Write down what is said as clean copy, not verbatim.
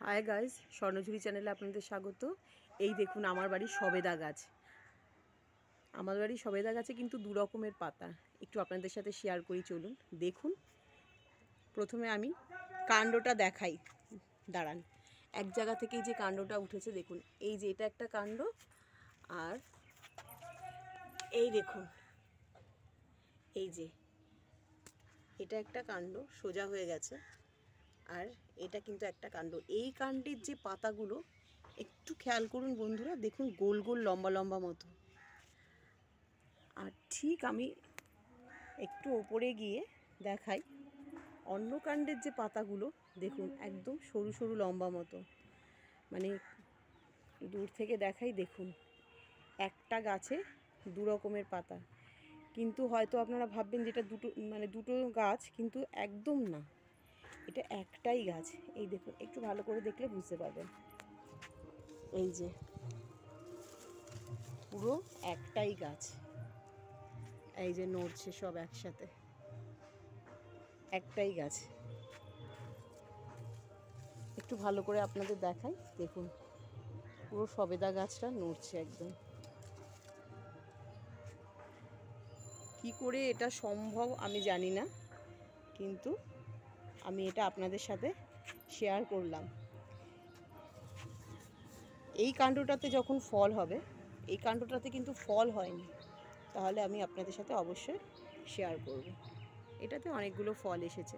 Hi guys, স্বর্ণঝুরি চ্যানেলে আপনাদের স্বাগত। এই দেখুন আমার বাড়ির সবেদা গাছ। আমার বাড়ির সবেদা গাছে কিন্তু দু রকমের পাতা, একটু আপনাদের সাথে শেয়ার করি, চলুন দেখুন। প্রথমে আমি কাণ্ডটা দেখাই, দাঁড়ান। এক জায়গা থেকেই যে কাণ্ডটা উঠেছে দেখুন, এই যে এটা একটা কাণ্ড, আর এই দেখুন এই যে এটা একটা কাণ্ড সোজা হয়ে গেছে, আর এটা কিন্তু একটা কাণ্ড। এই কাণ্ডের যে পাতাগুলো একটু খেয়াল করুন বন্ধুরা, দেখুন গোল গোল লম্বা লম্বা মতো। আর ঠিক আমি একটু ওপরে গিয়ে দেখাই, অন্য কাণ্ডের যে পাতাগুলো দেখুন একদম সরু সরু লম্বা মতো, মানে দূর থেকে দেখাই, দেখুন একটা গাছে দু রকমের পাতা। কিন্তু হয়তো আপনারা ভাববেন যেটা দুটো গাছ, কিন্তু একদম না, এটা একটাই গাছ। এই দেখুন, একটু ভালো করে দেখলে বুঝতে পারবেন, এই যে পুরো একটাই গাছ, এই যে নড়ছে সব একসাথে, একটাই গাছ। একটু ভালো করে আপনাদের দেখাই, দেখুন পুরো সবেদা গাছটা নড়ছে একদম। কি করে এটা সম্ভব আমি জানি না, কিন্তু আমি এটা আপনাদের সাথে শেয়ার করলাম। এই কাণ্ডটাতে যখন ফল হবে, এই কাণ্ডটাতে কিন্তু ফল হয়নি, তাহলে আমি আপনাদের সাথে অবশ্যই শেয়ার করব। এটাতে অনেকগুলো ফল এসেছে।